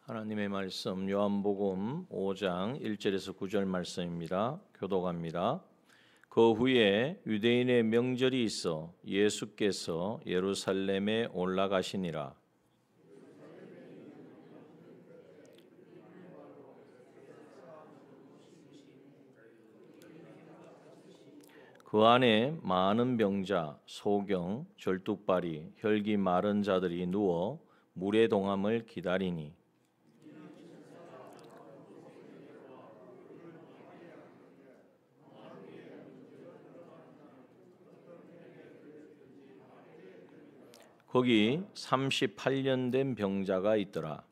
하나님의 말씀 요한복음 5장 1절에서 9절 말씀입니다. 교독합니다. 그 후에 유대인의 명절이 있어 예수께서 예루살렘에 올라가시니라. 그 안에 많은 병자, 소경, 절뚝발이, 혈기 마른 자들이 누워 물의 동함을 기다리니 거기 38년 된 병자가 있더라.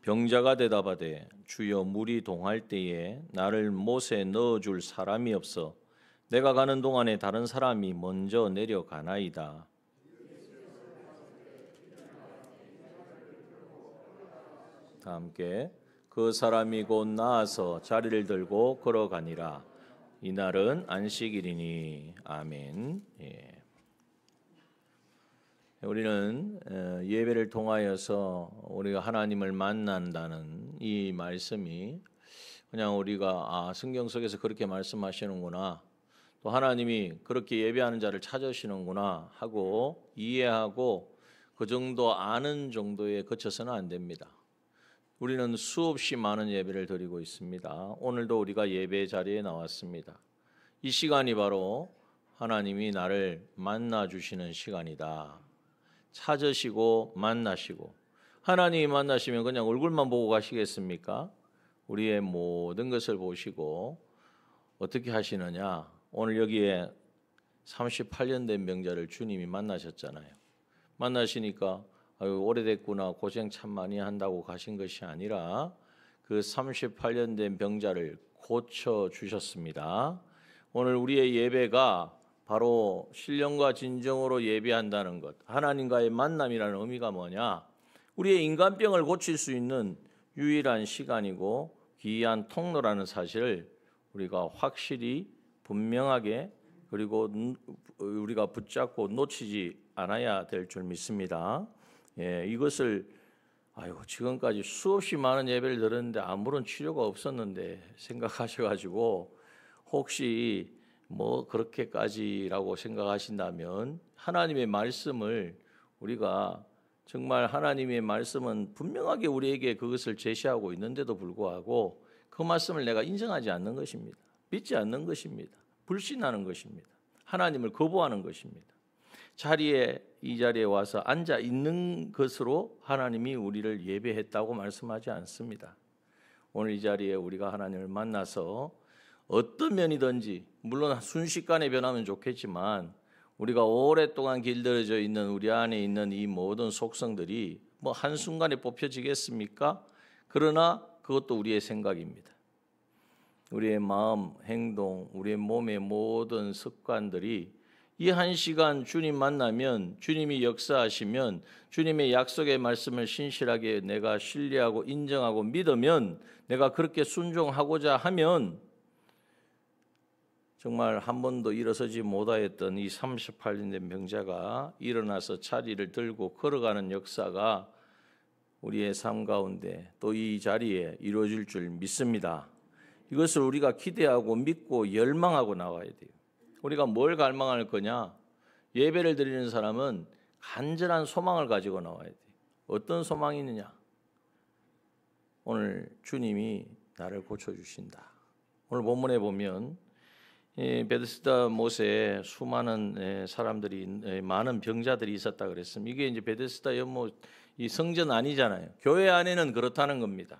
병자가 대답하되 주여 물이 동할 때에 나를 못에 넣어줄 사람이 없어 내가 가는 동안에 다른 사람이 먼저 내려가나이다. 다 함께 그 사람이 곧 나아서 자리를 들고 걸어가니라. 이날은 안식일이니. 아멘. 예. 우리는 예배를 통하여서 우리가 하나님을 만난다는 이 말씀이 그냥 우리가 성경 속에서 그렇게 말씀하시는구나, 또 하나님이 그렇게 예배하는 자를 찾으시는구나 하고 이해하고 그 정도 아는 정도에 그쳐서는 안 됩니다. 우리는 수없이 많은 예배를 드리고 있습니다. 오늘도 우리가 예배 자리에 나왔습니다. 이 시간이 바로 하나님이 나를 만나주시는 시간이다. 찾으시고 만나시고, 하나님이 만나시면 그냥 얼굴만 보고 가시겠습니까? 우리의 모든 것을 보시고 어떻게 하시느냐. 오늘 여기에 38년 된 병자를 주님이 만나셨잖아요. 만나시니까 아유 오래됐구나, 고생 참 많이 한다고 가신 것이 아니라 그 38년 된 병자를 고쳐주셨습니다. 오늘 우리의 예배가 바로 신령과 진정으로 예배한다는 것, 하나님과의 만남이라는 의미가 뭐냐? 우리의 인간병을 고칠 수 있는 유일한 시간이고 귀한 통로라는 사실을 우리가 확실히 분명하게 그리고 우리가 붙잡고 놓치지 않아야 될 줄 믿습니다. 예, 이것을 지금까지 수없이 많은 예배를 들었는데 아무런 치료가 없었는데 생각하셔가지고 혹시 뭐 그렇게까지라고 생각하신다면, 하나님의 말씀을 우리가 정말 하나님의 말씀은 분명하게 우리에게 그것을 제시하고 있는데도 불구하고 그 말씀을 내가 인정하지 않는 것입니다. 믿지 않는 것입니다. 불신하는 것입니다. 하나님을 거부하는 것입니다. 이 자리에 와서 앉아 있는 것으로 하나님이 우리를 예배했다고 말씀하지 않습니다. 오늘 이 자리에 우리가 하나님을 만나서 어떤 면이든지, 물론 순식간에 변하면 좋겠지만 우리가 오랫동안 길들여져 있는 우리 안에 있는 이 모든 속성들이 뭐 한순간에 뽑혀지겠습니까? 그러나 그것도 우리의 생각입니다. 우리의 마음, 행동, 우리의 몸의 모든 습관들이 이 한 시간 주님 만나면, 주님이 역사하시면, 주님의 약속의 말씀을 신실하게 내가 신뢰하고 인정하고 믿으면, 내가 그렇게 순종하고자 하면 정말 한 번도 일어서지 못하였던 이 38년 된 병자가 일어나서 자리를 들고 걸어가는 역사가 우리의 삶 가운데 또 이 자리에 이루어질 줄 믿습니다. 이것을 우리가 기대하고 믿고 열망하고 나와야 돼요. 우리가 뭘 갈망할 거냐? 예배를 드리는 사람은 간절한 소망을 가지고 나와야 돼요. 어떤 소망이 있느냐? 오늘 주님이 나를 고쳐주신다. 오늘 본문에 보면 베데스다 못에 수많은 사람들이, 많은 병자들이 있었다 그랬습니다. 이게 이제 베데스다 연못, 이 성전 아니잖아요. 교회 안에는 그렇다는 겁니다.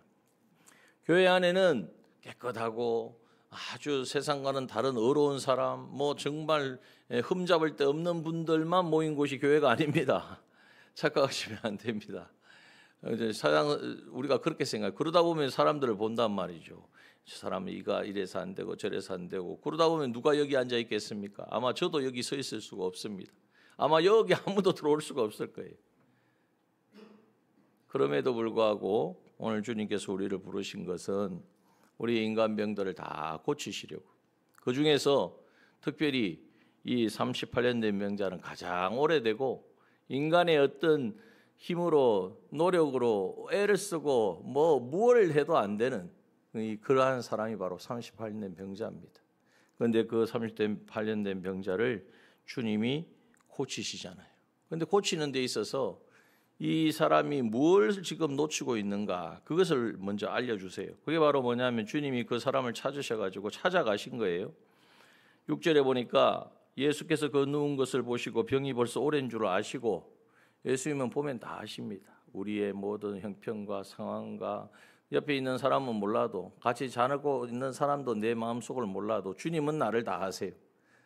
교회 안에는 깨끗하고 아주 세상과는 다른 어려운 사람, 뭐 정말 흠잡을 데 없는 분들만 모인 곳이 교회가 아닙니다. 착각하시면 안 됩니다. 우리가 그렇게 생각해요. 그러다 보면 사람들을 본단 말이죠. 저 사람은 이가 이래서 안 되고 저래서 안 되고, 그러다 보면 누가 여기 앉아 있겠습니까? 아마 저도 여기 서 있을 수가 없습니다. 아마 여기 아무도 들어올 수가 없을 거예요. 그럼에도 불구하고 오늘 주님께서 우리를 부르신 것은 우리 인간병들을 다 고치시려고, 그 중에서 특별히 이 38년 된 병자는 가장 오래되고 인간의 어떤 힘으로 노력으로 애를 쓰고 무엇을 해도 안 되는 그러한 사람이 바로 38년 된 병자입니다. 그런데 그 38년 된 병자를 주님이 고치시잖아요. 그런데 고치는 데 있어서 이 사람이 뭘 지금 놓치고 있는가 그것을 먼저 알려주세요. 그게 바로 뭐냐면 주님이 그 사람을 찾으셔가지고 찾아가신 거예요. 6절에 보니까 예수께서 그 누운 것을 보시고 병이 벌써 오랜 줄 아시고, 예수님은 보면 다 아십니다. 우리의 모든 형편과 상황과 옆에 있는 사람은 몰라도, 같이 자고 있는 사람도 내 마음속을 몰라도 주님은 나를 다 아세요.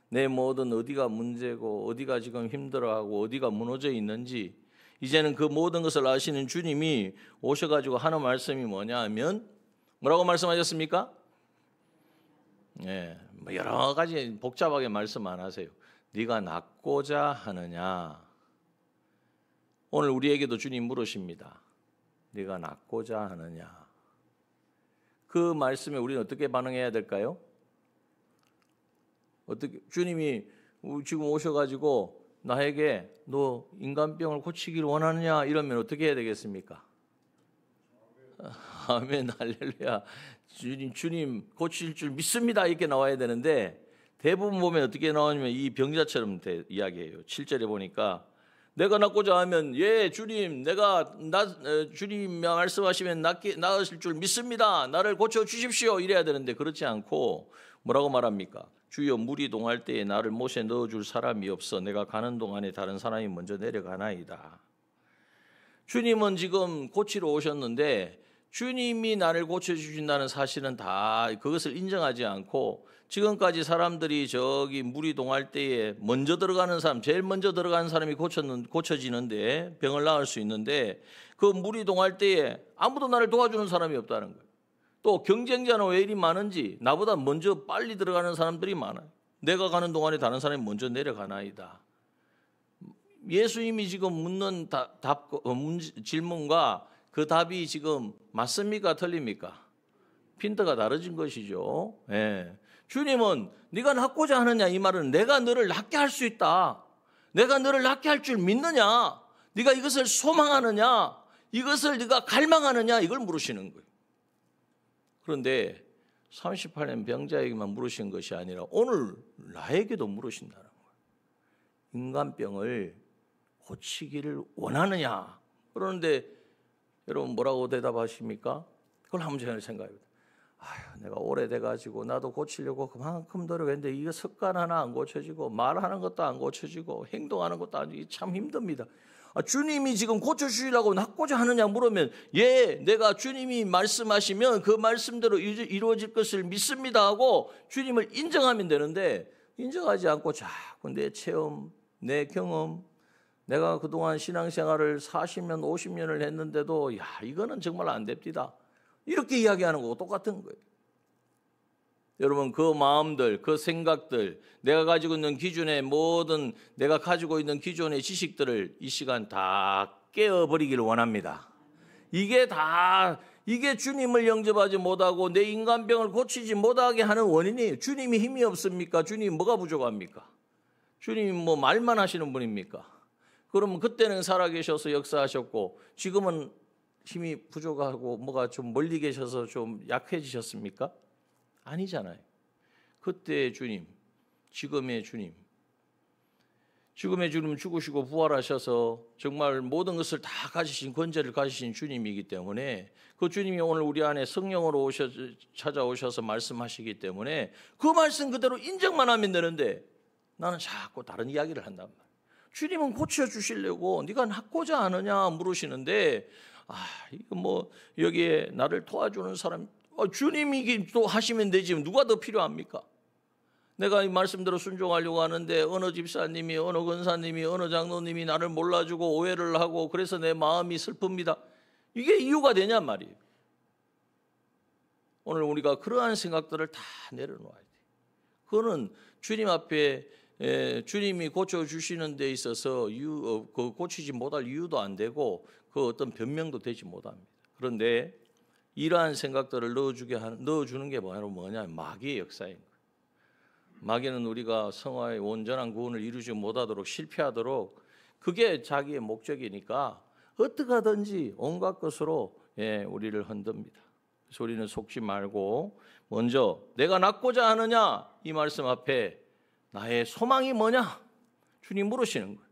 내 모든 어디가 문제고 어디가 지금 힘들어하고 어디가 무너져 있는지 이제는 그 모든 것을 아시는 주님이 오셔가지고 하는 말씀이 뭐냐 하면, 뭐라고 말씀하셨습니까? 예, 여러 가지 복잡하게 말씀 안 하세요. 네가 낫고자 하느냐. 오늘 우리에게도 주님 물으십니다. 네가 낫고자 하느냐. 그 말씀에 우리는 어떻게 반응해야 될까요? 어떻게, 주님이 지금 오셔가지고 나에게 너 인간병을 고치기를 원하느냐 이러면 어떻게 해야 되겠습니까? 아멘, 할렐루야. 주님 고칠 줄 믿습니다 이렇게 나와야 되는데, 대부분 보면 어떻게 나오냐면 이 병자처럼 이야기해요. 7절에 보니까 내가 낫고자 하면 예 주님 주님 말씀하시면 나으실 줄 믿습니다. 나를 고쳐 주십시오 이래야 되는데 그렇지 않고 뭐라고 말합니까? 주여 물이 동할 때에 나를 못에 넣어줄 사람이 없어 내가 가는 동안에 다른 사람이 먼저 내려가나이다. 주님은 지금 고치러 오셨는데 주님이 나를 고쳐주신다는 사실은 다 그것을 인정하지 않고, 지금까지 사람들이 저기 물이 동할 때에 먼저 들어가는 사람, 제일 먼저 들어가는 사람이 고쳐지는데 병을 나을 수 있는데, 그 물이 동할 때에 아무도 나를 도와주는 사람이 없다는 거예요. 또 경쟁자는 왜 이리 많은지, 나보다 먼저 빨리 들어가는 사람들이 많아요. 내가 가는 동안에 다른 사람이 먼저 내려가나이다. 예수님이 지금 묻는 질문과 그 답이 지금 맞습니까? 틀립니까? 핀트가 다르진 것이죠. 예. 주님은 네가 낫고자 하느냐 이 말은 내가 너를 낫게 할 수 있다. 내가 너를 낫게 할 줄 믿느냐? 네가 이것을 소망하느냐? 이것을 네가 갈망하느냐? 이걸 물으시는 거예요. 그런데 38년 병자에게만 물으신 것이 아니라 오늘 나에게도 물으신다는 거예요. 인간병을 고치기를 원하느냐? 그러는데 여러분 뭐라고 대답하십니까? 그걸 한번 잘 생각해보세요. 아휴, 내가 오래돼가지고 나도 고치려고 그만큼 노력했는데 이거 습관 하나 안 고쳐지고 말하는 것도 안 고쳐지고 행동하는 것도 안 고쳐지고 참 힘듭니다. 주님이 지금 고쳐주시려고 낫고자 하느냐 물으면 예, 내가 주님이 말씀하시면 그 말씀대로 이루어질 것을 믿습니다 하고 주님을 인정하면 되는데, 인정하지 않고 자꾸 내 체험, 내 경험, 내가 그동안 신앙생활을 40년, 50년을 했는데도 이거는 정말 안 됩니다. 이렇게 이야기하는 거고 똑같은 거예요. 여러분 그 마음들, 그 생각들, 내가 가지고 있는 기준의 모든 내가 가지고 있는 기존의 지식들을 이 시간 다 깨어버리기를 원합니다. 이게 주님을 영접하지 못하고 내 인간병을 고치지 못하게 하는 원인이 주님이 힘이 없습니까? 주님이 뭐가 부족합니까? 주님이 뭐 말만 하시는 분입니까? 그러면 그때는 살아계셔서 역사하셨고 지금은 힘이 부족하고 뭐가 좀 멀리 계셔서 좀 약해지셨습니까? 아니잖아요. 그때의 주님, 지금의 주님, 죽으시고 부활하셔서 정말 모든 것을 다 가지신, 권세를 가지신 주님이기 때문에 그 주님이 오늘 우리 안에 성령으로 찾아오셔서 말씀하시기 때문에 그 말씀 그대로 인정만 하면 되는데 나는 자꾸 다른 이야기를 한단 말이에요. 주님은 고쳐주시려고 네가 낫고자 하느냐 물으시는데 이거 뭐 여기에 나를 도와주는 사람, 주님이 또 하시면 되지 누가 더 필요합니까? 내가 이 말씀대로 순종하려고 하는데 어느 집사님이, 어느 권사님이, 어느 장로님이 나를 몰라주고 오해를 하고 그래서 내 마음이 슬픕니다. 이게 이유가 되냔 말이에요. 오늘 우리가 그러한 생각들을 다 내려놓아야 돼요. 그거는 주님 앞에 주님이 고쳐주시는 데 있어서 고치지 못할 이유도 안 되고 그 어떤 변명도 되지 못합니다. 그런데 이러한 생각들을 넣어주는 게 뭐냐? 마귀의 역사인 거예요. 마귀는 우리가 성화의 온전한 구원을 이루지 못하도록 실패하도록 그게 자기의 목적이니까 어떻게 하든지 온갖 것으로 우리를 흔듭니다. 그래서 우리는 속지 말고 먼저 내가 낫고자 하느냐 이 말씀 앞에 나의 소망이 뭐냐 주님 물으시는 거예요.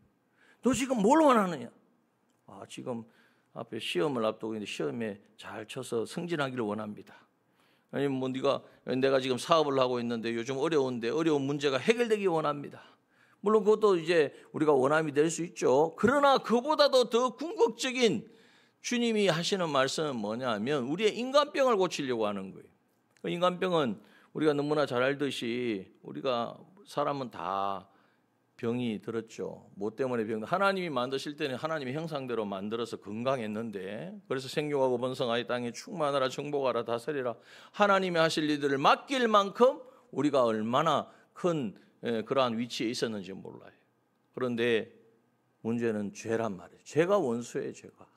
너 지금 뭘 원하느냐? 지금 앞에 시험을 앞두고 있는데 시험에 잘 쳐서 승진하기를 원합니다. 아니면 내가 지금 사업을 하고 있는데 요즘 어려운데 어려운 문제가 해결되기 원합니다. 물론 그것도 이제 우리가 원함이 될 수 있죠. 그러나 그보다도 더 궁극적인 주님이 하시는 말씀은 뭐냐면 우리의 인간병을 고치려고 하는 거예요. 그 인간병은 우리가 너무나 잘 알듯이 우리가 사람은 다 병이 들었죠. 뭐 때문에 병? 하나님이 만드실 때는 하나님의 형상대로 만들어서 건강했는데 그래서 생육하고 번성하여 땅에 충만하라 정복하라 다스리라 하나님이 하실 일들을 맡길 만큼 우리가 얼마나 큰 그러한 위치에 있었는지 몰라요. 그런데 문제는 죄란 말이에요. 죄가 원수예요. 죄가.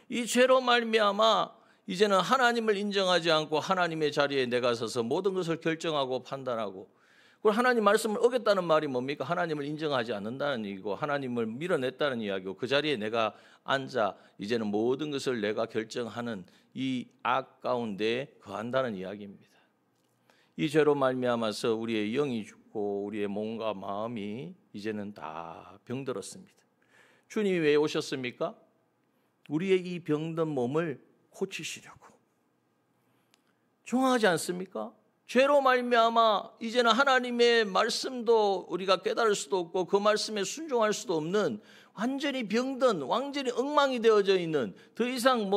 이 죄로 말미암아 이제는 하나님을 인정하지 않고 하나님의 자리에 내가 서서 모든 것을 결정하고 판단하고 그리고 하나님 말씀을 어겼다는 말이 뭡니까? 하나님을 인정하지 않는다는 얘기고 하나님을 밀어냈다는 이야기고 그 자리에 내가 앉아 이제는 모든 것을 내가 결정하는 이 악 가운데 거한다는 이야기입니다. 이 죄로 말미암아서 우리의 영이 죽고 우리의 몸과 마음이 이제는 다 병들었습니다. 주님이 왜 오셨습니까? 우리의 이 병든 몸을 고치시려고. 정확하지 않습니까? 죄로 말미암아 이제는 하나님의 말씀도 우리가 깨달을 수도 없고 그 말씀에 순종할 수도 없는 완전히 병든 완전히 엉망이 되어져 있는 더 이상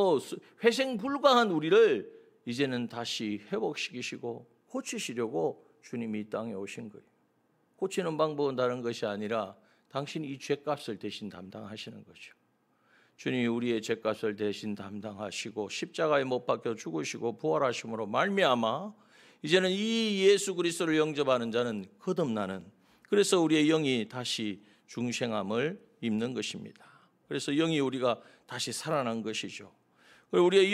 회생 불가한 우리를 이제는 다시 회복시키시고 고치시려고 주님이 이 땅에 오신 거예요. 고치는 방법은 다른 것이 아니라 당신이 이 죄값을 대신 담당하시는 거죠. 주님이 우리의 죄값을 대신 담당하시고 십자가에 못 박혀 죽으시고 부활하심으로 말미암아 이제는 이 예수 그리스도를 영접하는 자는 거듭나는 그래서 우리의 영이 다시 중생함을 입는 것입니다. 그래서 영이 우리가 다시 살아난 것이죠. 그리고 우리의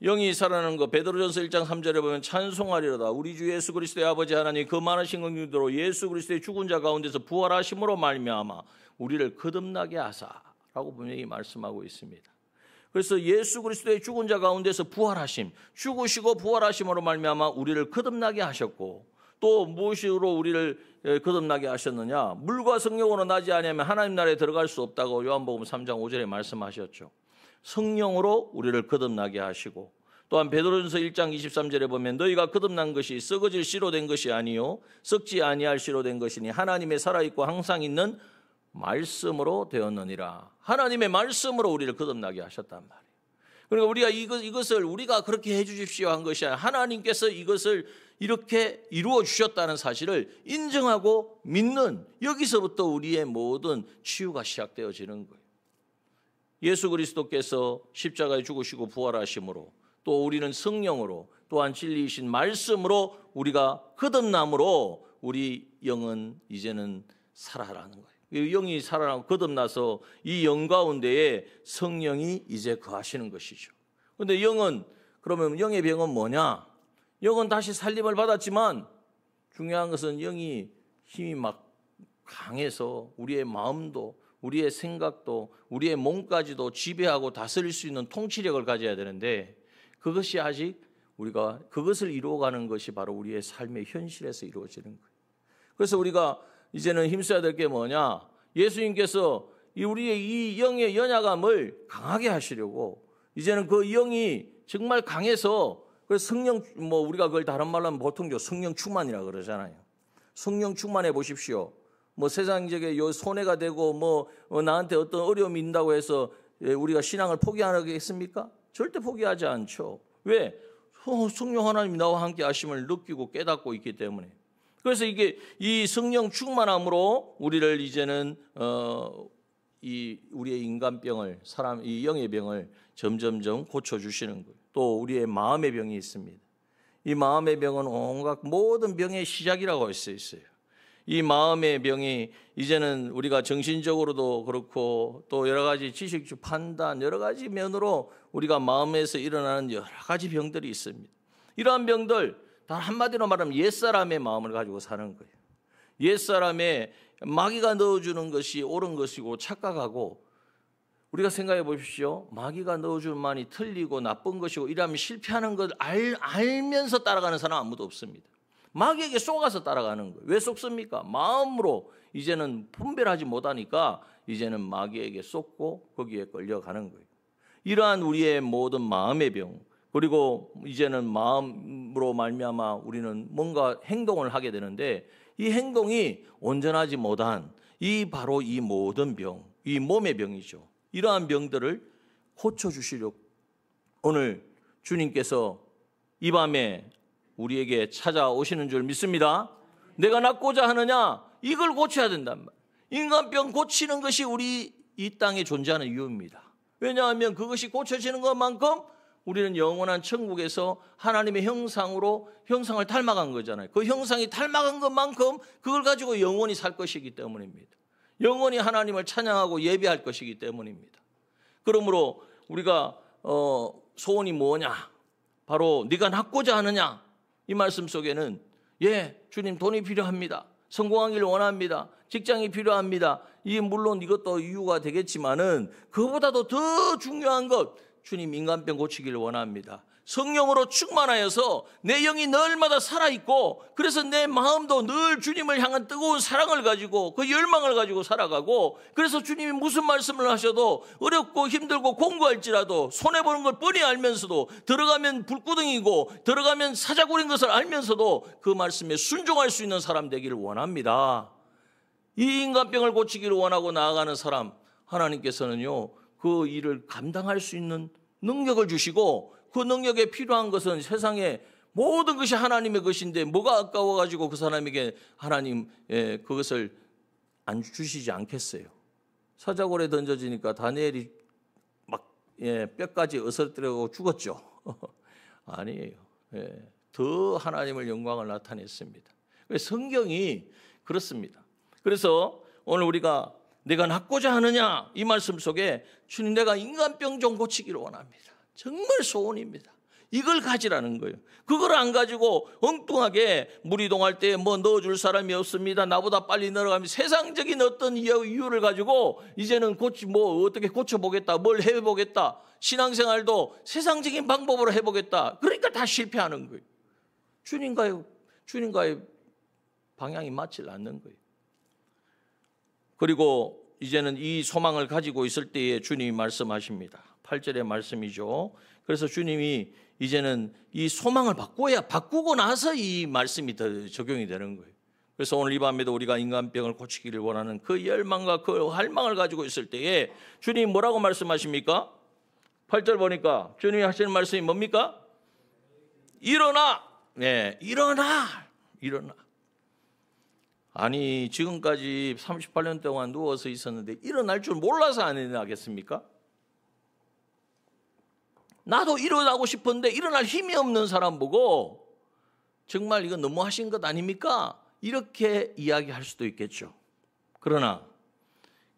영이 살아나는 거 베드로전서 1장 3절에 보면 찬송하리로다 우리 주 예수 그리스도의 아버지 하나님 그 많으신 긍휼대로 예수 그리스도의 죽은 자 가운데서 부활하심으로 말미암아 우리를 거듭나게 하사라고 분명히 말씀하고 있습니다. 그래서 예수 그리스도의 죽은 자 가운데서 부활하심, 죽으시고 부활하심으로 말미암아 우리를 거듭나게 하셨고 또 무엇으로 우리를 거듭나게 하셨느냐? 물과 성령으로 나지 아니하면 하나님 나라에 들어갈 수 없다고 요한복음 3장 5절에 말씀하셨죠. 성령으로 우리를 거듭나게 하시고 또한 베드로전서 1장 23절에 보면 너희가 거듭난 것이 썩어질 씨로 된 것이 아니요 썩지 아니할 씨로 된 것이니 하나님의 살아있고 항상 있는 말씀으로 되었느니라. 하나님의 말씀으로 우리를 거듭나게 하셨단 말이에요. 그러니까 우리가 이것을 우리가 그렇게 해 주십시오 한 것이 아니라 하나님께서 이것을 이렇게 이루어 주셨다는 사실을 인정하고 믿는 여기서부터 우리의 모든 치유가 시작되어지는 거예요. 예수 그리스도께서 십자가에 죽으시고 부활하심으로 또 우리는 성령으로 또한 진리이신 말씀으로 우리가 거듭남으로 우리 영은 이제는 살아나는 거예요. 영이 살아나고 거듭나서 이 영 가운데에 성령이 이제 거하시는 것이죠. 그런데 그러면 영의 병은 뭐냐? 영은 다시 살림을 받았지만 중요한 것은 영이 힘이 막 강해서 우리의 마음도 우리의 생각도 우리의 몸까지도 지배하고 다스릴 수 있는 통치력을 가져야 되는데 그것이 아직 우리가 그것을 이루어가는 것이 바로 우리의 삶의 현실에서 이루어지는 거예요. 그래서 우리가 이제는 힘써야 될 게 뭐냐? 예수님께서 우리의 이 영의 연약함을 강하게 하시려고 이제는 그 영이 정말 강해서 그래서 성령 우리가 그걸 다른 말로 하면 보통 성령 충만이라고 그러잖아요. 성령 충만해 보십시오. 세상적에 손해가 되고 나한테 어떤 어려움이 있다고 해서 우리가 신앙을 포기하겠습니까? 절대 포기하지 않죠. 왜? 성령 하나님이 나와 함께 하심을 느끼고 깨닫고 있기 때문에. 그래서 이 성령 충만함으로 우리를 이제는 우리의 인간병을 이 영의 병을 점점점 고쳐주시는 거예요. 또 우리의 마음의 병이 있습니다. 이 마음의 병은 온갖 모든 병의 시작이라고 할 수 있어요. 이 마음의 병이 이제는 우리가 정신적으로도 그렇고 또 여러 가지 지식적 판단 여러 가지 면으로 우리가 마음에서 일어나는 여러 가지 병들이 있습니다. 이러한 병들 단 한마디로 말하면 옛사람의 마음을 가지고 사는 거예요. 옛사람의 마귀가 넣어주는 것이 옳은 것이고 착각하고, 우리가 생각해 보십시오. 마귀가 넣어주는 말이 틀리고 나쁜 것이고 이러면 실패하는 걸 알면서 따라가는 사람 아무도 없습니다. 마귀에게 속아서 따라가는 거예요. 왜 속습니까? 마음으로 이제는 분별하지 못하니까 이제는 마귀에게 속고 거기에 끌려가는 거예요. 이러한 우리의 모든 마음의 병, 그리고 이제는 마음으로 말미암아 우리는 뭔가 행동을 하게 되는데, 이 행동이 온전하지 못한 바로 이 모든 병, 이 몸의 병이죠. 이러한 병들을 고쳐주시려고 오늘 주님께서 이 밤에 우리에게 찾아오시는 줄 믿습니다. 내가 낫고자 하느냐? 이걸 고쳐야 된단 말이에요. 인간병 고치는 것이 우리 이 땅에 존재하는 이유입니다. 왜냐하면 그것이 고쳐지는 것만큼 우리는 영원한 천국에서 하나님의 형상을 닮아간 거잖아요. 그 형상이 닮아간 것만큼 그걸 가지고 영원히 살 것이기 때문입니다. 영원히 하나님을 찬양하고 예배할 것이기 때문입니다. 그러므로 우리가 소원이 뭐냐? 바로 네가 낫고자 하느냐? 이 말씀 속에는 주님 돈이 필요합니다. 성공하기를 원합니다. 직장이 필요합니다. 이게 물론 이것도 이유가 되겠지만은 그보다도 더 중요한 것, 주님 인간병 고치기를 원합니다. 성령으로 충만하여서 내 영이 날마다 살아있고, 그래서 내 마음도 늘 주님을 향한 뜨거운 사랑을 가지고 그 열망을 가지고 살아가고, 그래서 주님이 무슨 말씀을 하셔도 어렵고 힘들고 공부할지라도 손해보는 걸 뻔히 알면서도, 들어가면 불구덩이고 들어가면 사자굴인 것을 알면서도 그 말씀에 순종할 수 있는 사람 되기를 원합니다. 이 인간병을 고치기를 원하고 나아가는 사람, 하나님께서는요 그 일을 감당할 수 있는 능력을 주시고, 그 능력에 필요한 것은 세상에 모든 것이 하나님의 것인데 뭐가 아까워가지고 그 사람에게 하나님 그것을 안 주시지 않겠어요. 사자골에 던져지니까 다니엘이 막 뼈까지 어설뜨려고 죽었죠. 아니에요. 더 하나님의 영광을 나타냈습니다. 성경이 그렇습니다. 그래서 오늘 우리가 내가 낫고자 하느냐 이 말씀 속에 주님 내가 인간병 좀 고치기를 원합니다. 정말 소원입니다. 이걸 가지라는 거예요. 그걸 안 가지고 엉뚱하게 무리동할 때 뭐 넣어줄 사람이 없습니다. 나보다 빨리 늘어가면 세상적인 어떤 이유를 가지고 이제는 어떻게 고쳐보겠다, 뭘 해보겠다, 신앙생활도 세상적인 방법으로 해보겠다. 그러니까 다 실패하는 거예요. 주님과의 방향이 맞지 않는 거예요. 그리고 이제는 이 소망을 가지고 있을 때에 주님이 말씀하십니다. 8절의 말씀이죠. 그래서 주님이 이제는 이 소망을 바꾸고 나서 이 말씀이 더 적용이 되는 거예요. 그래서 오늘 이 밤에도 우리가 인간병을 고치기를 원하는 그 열망과 그 할망을 가지고 있을 때에 주님이 뭐라고 말씀하십니까? 8절 보니까 주님이 하시는 말씀이 뭡니까? 일어나! 일어나! 아니 지금까지 38년 동안 누워서 있었는데 일어날 줄 몰라서 안 일어나겠습니까? 나도 일어나고 싶은데 일어날 힘이 없는 사람 보고 정말 이거 너무하신 것 아닙니까? 이렇게 이야기할 수도 있겠죠. 그러나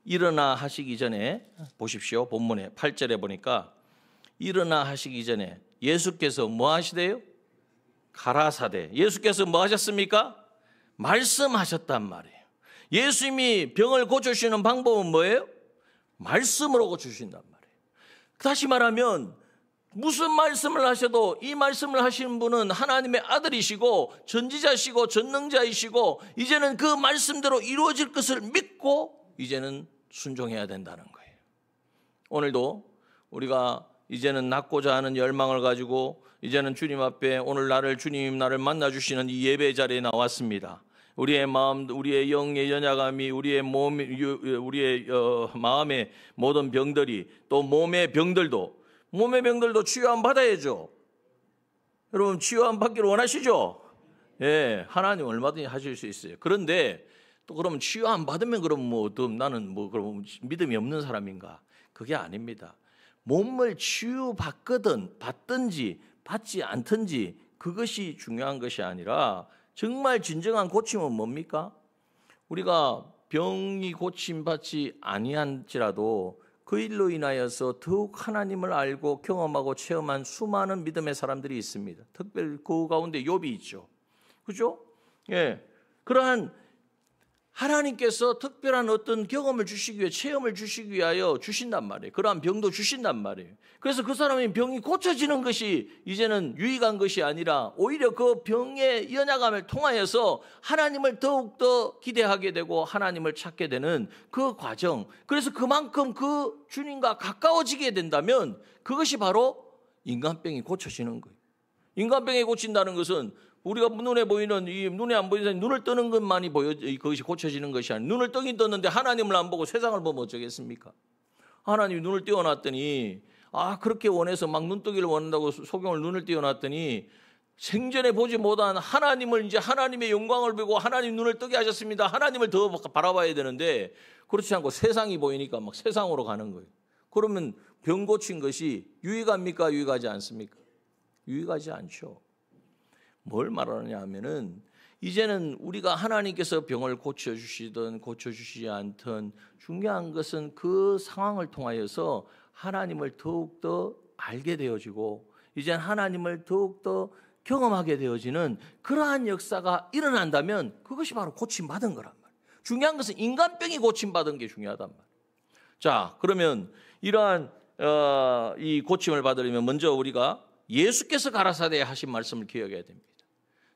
일어나 하시기 전에 보십시오. 본문에 8절에 보니까 일어나 하시기 전에 예수께서 뭐 하시대요? 가라사대. 예수께서 뭐 하셨습니까? 말씀하셨단 말이에요. 예수님이 병을 고쳐주시는 방법은 뭐예요? 말씀으로 고쳐주신단 말이에요. 다시 말하면 무슨 말씀을 하셔도 이 말씀을 하시는 분은 하나님의 아들이시고 전지자시고 전능자이시고 이제는 그 말씀대로 이루어질 것을 믿고 이제는 순종해야 된다는 거예요. 오늘도 우리가 이제는 낫고자 하는 열망을 가지고 이제는 주님 앞에 오늘 주님 나를 만나주시는 이 예배 자리에 나왔습니다. 우리의 마음, 우리의 영의 연약함이, 우리의 마음의 모든 병들이, 또 몸의 병들도 치유함 받아야죠. 여러분 치유함 받기를 원하시죠? 하나님 얼마든지 하실 수 있어요. 그런데 또 그러면 치유함 받으면 그럼 나는 그럼 믿음이 없는 사람인가? 그게 아닙니다. 몸을 받든지 받지 않든지 그것이 중요한 것이 아니라 정말 진정한 고침은 뭡니까? 우리가 병이 고침받지 아니한지라도 그 일로 인하여서 더욱 하나님을 알고 경험하고 체험한 수많은 믿음의 사람들이 있습니다. 특별히 그 가운데 욥이 있죠. 그죠? 예. 그러한 하나님께서 특별한 어떤 경험을 주시기 위해, 체험을 주시기 위하여 주신단 말이에요. 그러한 병도 주신단 말이에요. 그래서 그 사람의 병이 고쳐지는 것이 이제는 유익한 것이 아니라 오히려 그 병의 연약함을 통하여서 하나님을 더욱더 기대하게 되고 하나님을 찾게 되는 그 과정. 그래서 그만큼 그 주님과 가까워지게 된다면 그것이 바로 인간병이 고쳐지는 거예요. 인간병이 고친다는 것은 우리가 눈에 보이는, 이 눈에 안 보이는 눈을 뜨는 것만이 그것이 고쳐지는 것이 아니라, 눈을 뜨긴 떴는데 하나님을 안 보고 세상을 보면 어쩌겠습니까? 하나님이 눈을 띄워놨더니, 그렇게 원해서 막 눈뜨기를 원한다고 소경을 눈을 띄워놨더니 생전에 보지 못한 하나님을, 이제 하나님의 영광을 보고 하나님 눈을 뜨게 하셨습니다. 하나님을 더 바라봐야 되는데 그렇지 않고 세상이 보이니까 막 세상으로 가는 거예요. 그러면 병 고친 것이 유익합니까? 유익하지 않습니까? 유익하지 않죠. 뭘 말하느냐 하면은 이제는 우리가 하나님께서 병을 고쳐주시든 고쳐주시지 않든 중요한 것은 그 상황을 통하여서 하나님을 더욱더 알게 되어지고 이제 하나님을 더욱더 경험하게 되어지는 그러한 역사가 일어난다면 그것이 바로 고침받은 거란 말이에요. 중요한 것은 인간병이 고침받은 게 중요하단 말이에요. 자, 그러면 이러한 이 고침을 받으려면 먼저 우리가 예수께서 가라사대 하신 말씀을 기억해야 됩니다.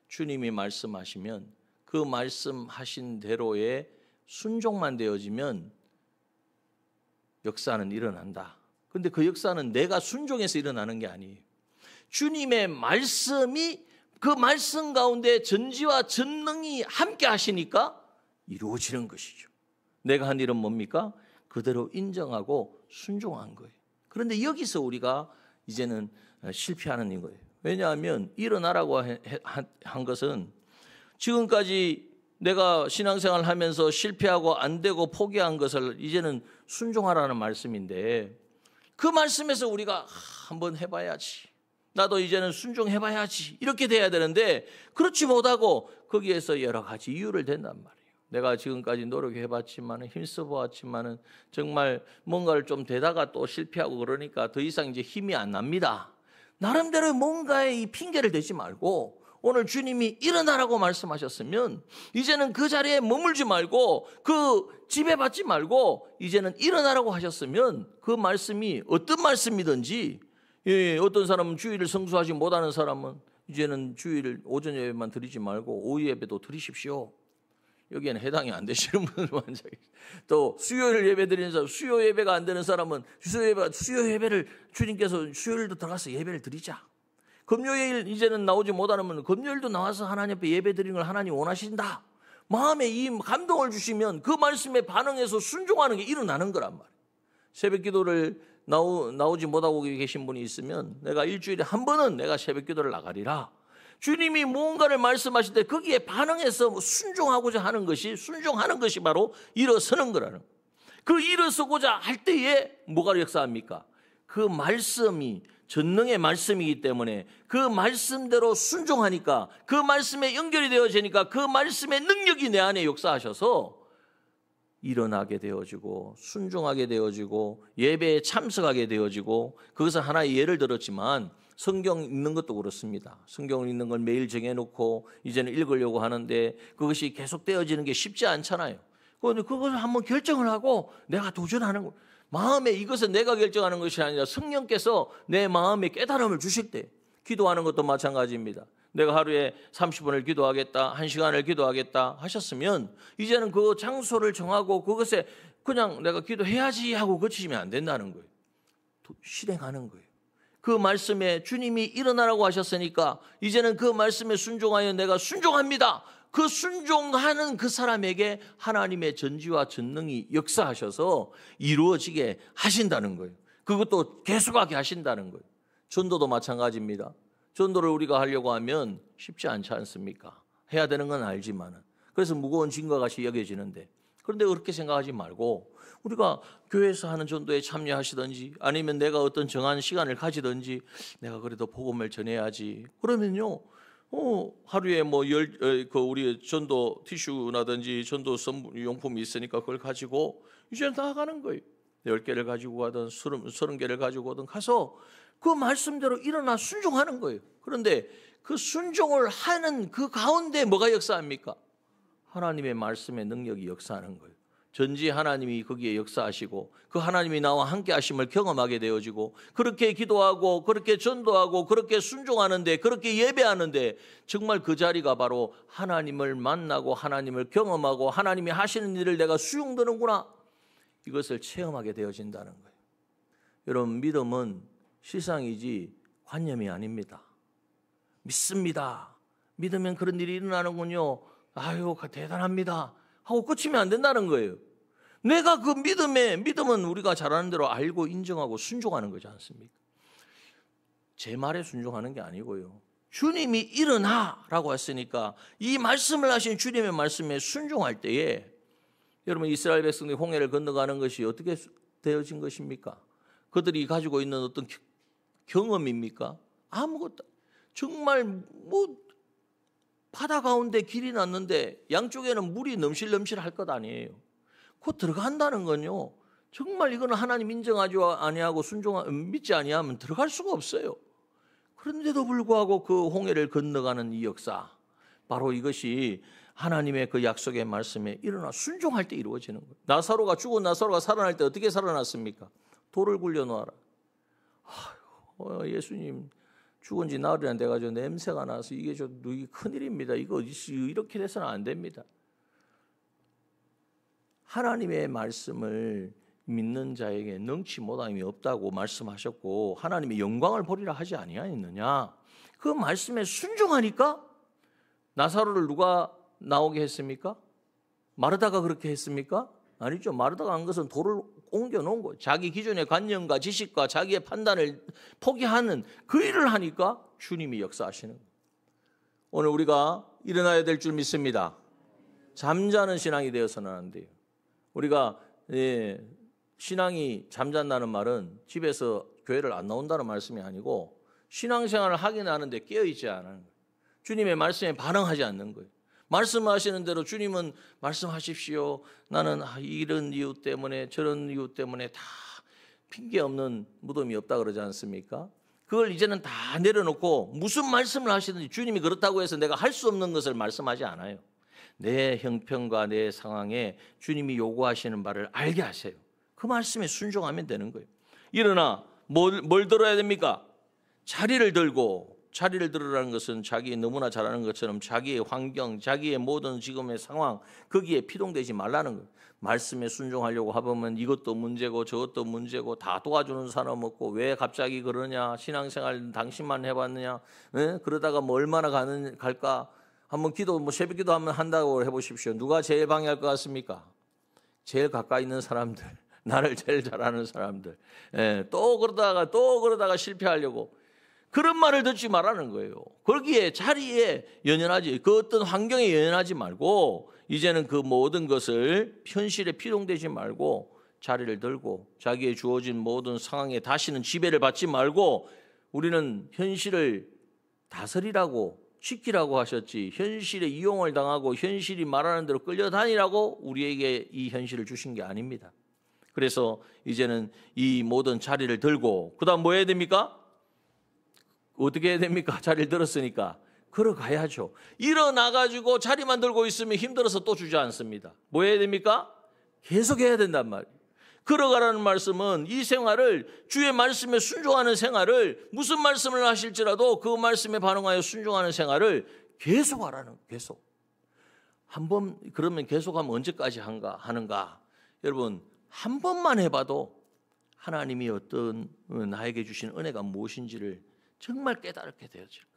주님이 말씀하시면 그 말씀하신 대로의 순종만 되어지면 역사는 일어난다. 그런데 그 역사는 내가 순종해서 일어나는 게 아니에요. 주님의 말씀이 그 말씀 가운데 전지와 전능이 함께 하시니까 이루어지는 것이죠. 내가 한 일은 뭡니까? 그대로 인정하고 순종한 거예요. 그런데 여기서 우리가 이제는 실패하는 거예요. 왜냐하면 일어나라고 한 것은 지금까지 내가 신앙생활을 하면서 실패하고 안 되고 포기한 것을 이제는 순종하라는 말씀인데 그 말씀에서 우리가 한번 해봐야지. 나도 이제는 순종해봐야지. 이렇게 돼야 되는데 그렇지 못하고 거기에서 여러 가지 이유를 댄단 말이에요. 내가 지금까지 노력해봤지만 힘써보았지만 정말 뭔가를 좀 되다가 또 실패하고 그러니까 더 이상 이제 힘이 안 납니다. 나름대로 뭔가에 이 핑계를 대지 말고 오늘 주님이 일어나라고 말씀하셨으면 이제는 그 자리에 머물지 말고 그 지배받지 말고 이제는 일어나라고 하셨으면 그 말씀이 어떤 말씀이든지 어떤 사람은 주일을 성수하지 못하는 사람은 이제는 주일 오전 예배만 드리지 말고 오후 예배도 드리십시오. 여기에는 해당이 안 되시는 분들만 또 수요일 예배 드리는 사람, 수요 예배가 안 되는 사람은 수요 예배를 주님께서 수요일도 들어가서 예배를 드리자. 금요일 이제는 나오지 못하는 분은 금요일도 나와서 하나님 앞에 예배 드리는 걸 하나님 원하신다. 마음에 이 감동을 주시면 그 말씀에 반응해서 순종하는 게 일어나는 거란 말이에요. 새벽 기도를 나오지 못하고 계신 분이 있으면 내가 일주일에 한 번은 내가 새벽 기도를 나가리라. 주님이 무언가를 말씀하실 때 거기에 반응해서 순종하고자 하는 것이, 순종하는 것이 바로 일어서는 거라는 거예요. 그 일어서고자 할 때에 뭐가 역사합니까? 그 말씀이 전능의 말씀이기 때문에 그 말씀대로 순종하니까 그 말씀에 연결이 되어지니까 그 말씀의 능력이 내 안에 역사하셔서 일어나게 되어지고 순종하게 되어지고 예배에 참석하게 되어지고 그것은 하나의 예를 들었지만 성경 읽는 것도 그렇습니다. 성경을 읽는 걸 매일 정해놓고 이제는 읽으려고 하는데 그것이 계속되어지는 게 쉽지 않잖아요. 그런데 그것을 한번 결정을 하고 내가 도전하는 거. 마음에 이것은 내가 결정하는 것이 아니라 성령께서 내 마음에 깨달음을 주실 때 기도하는 것도 마찬가지입니다. 내가 하루에 30분을 기도하겠다, 1시간을 기도하겠다 하셨으면 이제는 그 장소를 정하고 그것에 그냥 내가 기도해야지 하고 그치시면 안 된다는 거예요. 실행하는 거예요. 그 말씀에 주님이 일어나라고 하셨으니까 이제는 그 말씀에 순종하여 내가 순종합니다. 그 순종하는 그 사람에게 하나님의 전지와 전능이 역사하셔서 이루어지게 하신다는 거예요. 그것도 계속하게 하신다는 거예요. 전도도 마찬가지입니다. 전도를 우리가 하려고 하면 쉽지 않지 않습니까? 해야 되는 건 알지만 그래서 무거운 짐과 같이 여겨지는데 그런데 그렇게 생각하지 말고 우리가 교회에서 하는 전도에 참여하시든지 아니면 내가 어떤 정한 시간을 가지든지 내가 그래도 복음을 전해야지 그러면요 하루에 우리 전도 티슈라든지 전도 용품이 있으니까 그걸 가지고 이제 나아가는 거예요. 10개를 가지고 가든 30개를 가지고 오든 가서 그 말씀대로 일어나 순종하는 거예요. 그런데 그 순종을 하는 그 가운데 뭐가 역사합니까? 하나님의 말씀의 능력이 역사하는 거예요. 전지 하나님이 거기에 역사하시고 그 하나님이 나와 함께 하심을 경험하게 되어지고 그렇게 기도하고 그렇게 전도하고 그렇게 순종하는데 그렇게 예배하는데 정말 그 자리가 바로 하나님을 만나고 하나님을 경험하고 하나님이 하시는 일을 내가 수용되는구나, 이것을 체험하게 되어진다는 거예요. 여러분, 믿음은 실상이지 관념이 아닙니다. 믿습니다. 믿으면 그런 일이 일어나는군요. 아유, 대단합니다 하고 끝이면 안 된다는 거예요. 내가 그 믿음은 우리가 잘 아는 대로 알고 인정하고 순종하는 거지 않습니까? 제 말에 순종하는 게 아니고요. 주님이 일어나라고 했으니까 이 말씀을 하신 주님의 말씀에 순종할 때에 여러분, 이스라엘 백성들이 홍해를 건너가는 것이 어떻게 되어진 것입니까? 그들이 가지고 있는 어떤 경험입니까? 아무것도. 정말 바다 가운데 길이 났는데 양쪽에는 물이 넘실넘실할 것 아니에요. 곧 들어간다는 건요, 정말 이거는 하나님 인정하지 아니하고 믿지 아니하면 들어갈 수가 없어요. 그런데도 불구하고 그 홍해를 건너가는 이 역사, 바로 이것이 하나님의 그 약속의 말씀에 일어나 순종할 때 이루어지는 거예요. 죽은 나사로가 살아날 때 어떻게 살아났습니까? 돌을 굴려놓아라. 예수님 죽은 지 나흘이나 돼가지고 냄새가 나서 이게 큰일입니다. 이거 이렇게 돼서는 안 됩니다. 하나님의 말씀을 믿는 자에게 능치 못함이 없다고 말씀하셨고 하나님의 영광을 보리라 하지 아니하였느냐. 그 말씀에 순종하니까 나사로를 누가 나오게 했습니까? 마르다가 그렇게 했습니까? 아니죠. 마르다가 한 것은 돌을 옮겨놓은 거예요. 자기 기존의 관념과 지식과 자기의 판단을 포기하는 그 일을 하니까 주님이 역사하시는 거예요. 오늘 우리가 일어나야 될 줄 믿습니다. 잠자는 신앙이 되어서는 안 돼요. 우리가 신앙이 잠잔다는 말은 집에서 교회를 안 나온다는 말씀이 아니고 신앙생활을 하긴 하는데 깨어있지 않은 거예요. 주님의 말씀에 반응하지 않는 거예요. 말씀하시는 대로 주님은 말씀하십시오. 나는 이런 이유 때문에 저런 이유 때문에 다 핑계 없는 무덤이 없다 그러지 않습니까? 그걸 이제는 다 내려놓고 무슨 말씀을 하시든지 주님이 그렇다고 해서 내가 할 수 없는 것을 말씀하지 않아요. 내 형편과 내 상황에 주님이 요구하시는 바를 알게 하세요. 그 말씀에 순종하면 되는 거예요. 일어나 뭘 들어야 됩니까? 자리를 들으라는 것은 자기 너무나 잘 아는 것처럼 자기의 환경, 자기의 모든 지금의 상황, 거기에 피동되지 말라는 거예요. 말씀에 순종하려고 하면 이것도 문제고 저것도 문제고 다 도와주는 사람 없고 왜 갑자기 그러냐, 신앙생활 당신만 해봤느냐, 그러다가 얼마나 갈까, 한번 새벽 기도 한번 한다고 해보십시오. 누가 제일 방해할 것 같습니까? 제일 가까이 있는 사람들, 나를 제일 잘 아는 사람들. 또 그러다가 실패하려고. 그런 말을 듣지 말라는 거예요. 거기에 자리에 연연하지, 그 어떤 환경에 연연하지 말고 이제는 그 모든 것을 현실에 피동되지 말고 자리를 들고 자기의 주어진 모든 상황에 다시는 지배를 받지 말고 우리는 현실을 다스리라고 지키라고 하셨지 현실에 이용을 당하고 현실이 말하는 대로 끌려다니라고 우리에게 이 현실을 주신 게 아닙니다. 그래서 이제는 이 모든 자리를 들고 그 다음 뭐 해야 됩니까? 어떻게 해야 됩니까? 자리를 들었으니까 걸어가야죠. 일어나가지고 자리만 들고 있으면 힘들어서 또 주지 않습니다. 뭐 해야 됩니까? 계속 해야 된단 말이에요. 걸어가라는 말씀은 이 생활을, 주의 말씀에 순종하는 생활을, 무슨 말씀을 하실지라도 그 말씀에 반응하여 순종하는 생활을 계속 하라는, 계속. 한번 그러면 계속하면 언제까지 하는가? 여러분, 한 번만 해봐도 하나님이 어떤 나에게 주신 은혜가 무엇인지를 정말 깨닫게 되어질 거예요.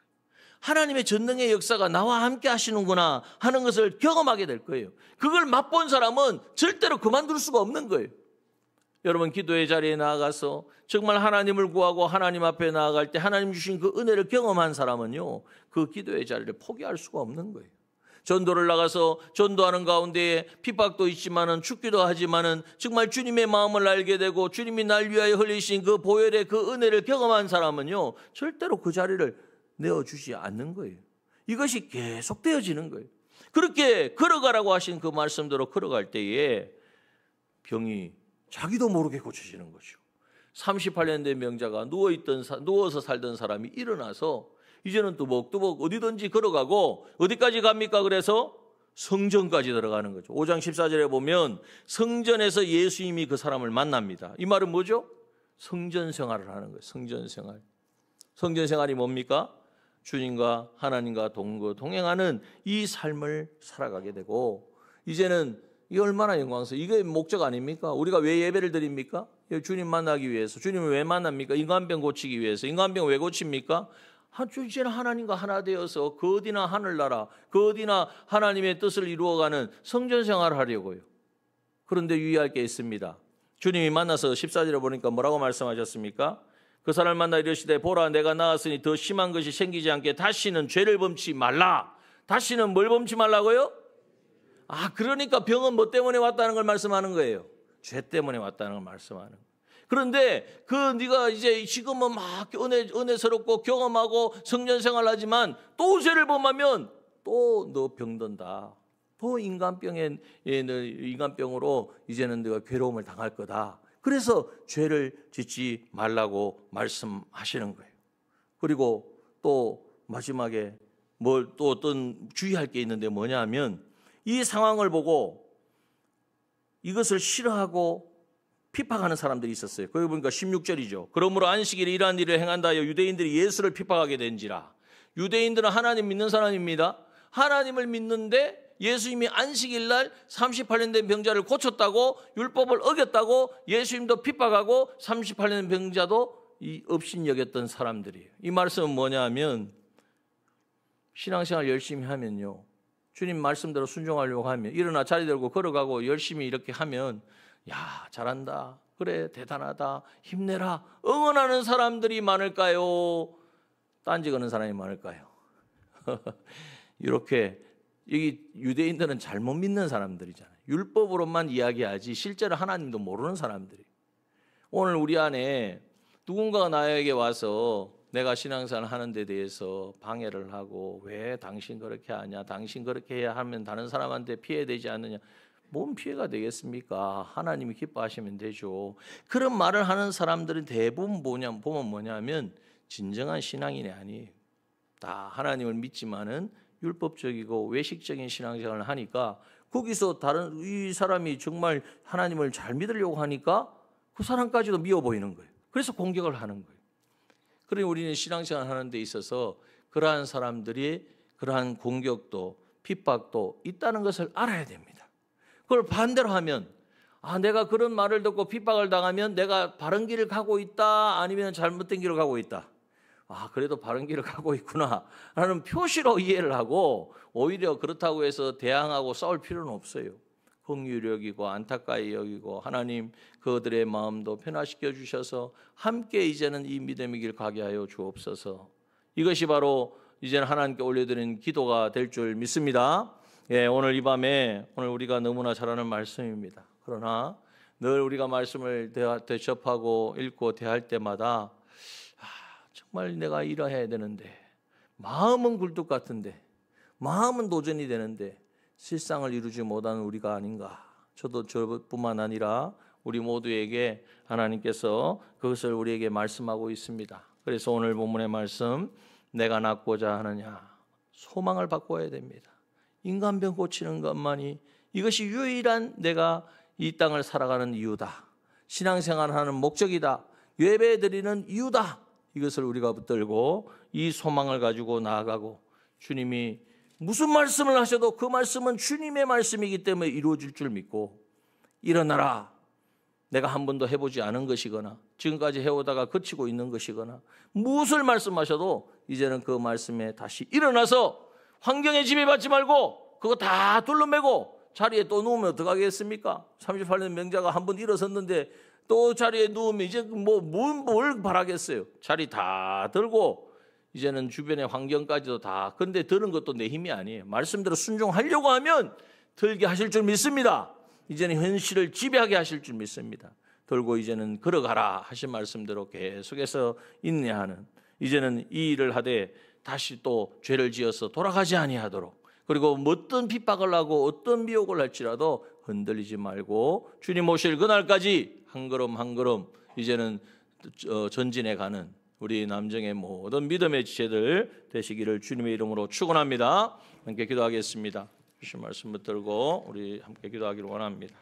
하나님의 전능의 역사가 나와 함께 하시는구나 하는 것을 경험하게 될 거예요. 그걸 맛본 사람은 절대로 그만둘 수가 없는 거예요. 여러분, 기도의 자리에 나아가서 정말 하나님을 구하고 하나님 앞에 나아갈 때 하나님 주신 그 은혜를 경험한 사람은요, 그 기도의 자리를 포기할 수가 없는 거예요. 전도를 나가서 전도하는 가운데에 핍박도 있지만은 춥기도 하지만은 정말 주님의 마음을 알게 되고 주님이 날 위하여 흘리신 그 보혈의 그 은혜를 경험한 사람은요, 절대로 그 자리를 내어주지 않는 거예요. 이것이 계속되어지는 거예요. 그렇게 걸어가라고 하신 그 말씀대로 걸어갈 때에 병이 자기도 모르게 고쳐지는 거죠. 38년 된 병자가 누워서 살던 사람이 일어나서 이제는 뚜벅뚜벅 어디든지 걸어가고 어디까지 갑니까? 그래서 성전까지 들어가는 거죠. 5장 14절에 보면 성전에서 예수님이 그 사람을 만납니다. 이 말은 뭐죠? 성전 생활을 하는 거예요. 성전 생활. 성전 생활이 뭡니까? 주님과 하나님과 동행하는 이 삶을 살아가게 되고, 이제는 이 얼마나 영광스러워. 이게 목적 아닙니까? 우리가 왜 예배를 드립니까? 주님 만나기 위해서. 주님을 왜 만납니까? 인간병 고치기 위해서. 인간병 왜 고칩니까? 이제는 하나님과 하나 되어서 그 어디나 하늘나라, 그 어디나 하나님의 뜻을 이루어가는 성전 생활을 하려고요. 그런데 유의할 게 있습니다. 주님이 만나서 14절에 보니까 뭐라고 말씀하셨습니까? 그 사람을 만나 이르시되 보라 내가 나았으니 더 심한 것이 생기지 않게 다시는 죄를 범치 말라. 다시는 뭘 범치 말라고요? 그러니까 병은 뭐 때문에 왔다는 걸 말씀하는 거예요. 죄 때문에 왔다는 걸 말씀하는 거예요. 그런데 네가 이제 지금은 막 은혜스럽고 경험하고 성전 생활하지만 또 죄를 범하면 또 너 병든다. 또 인간병으로 이제는 네가 괴로움을 당할 거다. 그래서 죄를 짓지 말라고 말씀하시는 거예요. 그리고 또 마지막에 또 어떤 주의할 게 있는데 뭐냐면 이 상황을 보고 이것을 싫어하고 핍박하는 사람들이 있었어요. 거기 보니까 16절이죠. 그러므로 안식일에 이러한 일을 행한다 하여 유대인들이 예수를 핍박하게 된지라. 유대인들은 하나님 믿는 사람입니다. 하나님을 믿는데 예수님이 안식일날 38년 된 병자를 고쳤다고, 율법을 어겼다고 예수님도 핍박하고 38년 된 병자도 업신여겼던 사람들이에요. 이 말씀은 뭐냐면 신앙생활 열심히 하면요, 주님 말씀대로 순종하려고 하면, 일어나 자리 들고 걸어가고 열심히 이렇게 하면 야 잘한다, 그래 대단하다, 힘내라, 응원하는 사람들이 많을까요? 딴지 거는 사람이 많을까요? 이렇게 이 유대인들은 잘못 믿는 사람들이잖아요. 율법으로만 이야기하지 실제로 하나님도 모르는 사람들이. 오늘 우리 안에 누군가가 나에게 와서 내가 신앙생활 하는 데 대해서 방해를 하고 왜 당신 그렇게 하냐, 당신 그렇게 해야 하면 다른 사람한테 피해되지 않느냐. 뭔 피해가 되겠습니까? 하나님이 기뻐하시면 되죠. 그런 말을 하는 사람들은 대부분 보면 뭐냐면 진정한 신앙인이 아니에요. 다 하나님을 믿지만은 율법적이고 외식적인 신앙생활을 하니까 거기서 다른 이 사람이 정말 하나님을 잘 믿으려고 하니까 그 사람까지도 미워 보이는 거예요. 그래서 공격을 하는 거예요. 그러니 우리는 신앙생활 하는 데 있어서 그러한 사람들이 그러한 공격도 핍박도 있다는 것을 알아야 됩니다. 그걸 반대로 하면 내가 그런 말을 듣고 핍박을 당하면 내가 바른 길을 가고 있다, 아니면 잘못된 길을 가고 있다. 그래도 바른 길을 가고 있구나 라는 표시로 이해를 하고, 오히려 그렇다고 해서 대항하고 싸울 필요는 없어요. 긍휼히 여기고 안타까이 여기고 하나님 그들의 마음도 변화시켜 주셔서 함께 이제는 이 믿음의 길 가게 하여 주옵소서. 이것이 바로 이제는 하나님께 올려드리는 기도가 될 줄 믿습니다. 오늘 이 밤에 오늘 우리가 너무나 잘 아는 말씀입니다. 그러나 늘 우리가 말씀을 대접하고 읽고 대할 때마다 정말 내가 이러해야 되는데, 마음은 굴뚝 같은데, 마음은 도전이 되는데 실상을 이루지 못하는 우리가 아닌가. 저뿐만 아니라 우리 모두에게 하나님께서 그것을 우리에게 말씀하고 있습니다. 그래서 오늘 본문의 말씀, 내가 낫고자 하느냐, 소망을 바꿔야 됩니다. 인간병 고치는 것만이 이것이 유일한 내가 이 땅을 살아가는 이유다. 신앙생활하는 목적이다. 예배드리는 이유다. 이것을 우리가 붙들고 이 소망을 가지고 나아가고, 주님이 무슨 말씀을 하셔도 그 말씀은 주님의 말씀이기 때문에 이루어질 줄 믿고, 일어나라. 내가 한 번도 해보지 않은 것이거나 지금까지 해오다가 그치고 있는 것이거나 무엇을 말씀하셔도 이제는 그 말씀에 다시 일어나서 환경에 지배받지 말고 그거 다 둘러매고 자리에 또 누우면 어떡하겠습니까? 38년 명자가 한 번 일어섰는데 또 자리에 누우면 이제 뭘 바라겠어요? 자리 다 들고 이제는 주변의 환경까지도 다. 근데 드는 것도 내 힘이 아니에요. 말씀대로 순종하려고 하면 들게 하실 줄 믿습니다. 이제는 현실을 지배하게 하실 줄 믿습니다. 들고 이제는 걸어가라 하신 말씀대로 계속해서 인내하는, 이제는 이 일을 하되 다시 또 죄를 지어서 돌아가지 아니하도록, 그리고 어떤 핍박을 하고 어떤 미혹을 할지라도 흔들리지 말고 주님 오실 그날까지 한 걸음 한 걸음 이제는 전진해 가는 우리 남정의 모든 믿음의 지체들 되시기를 주님의 이름으로 축원합니다. 함께 기도하겠습니다. 주신 말씀 붙들고 우리 함께 기도하기를 원합니다.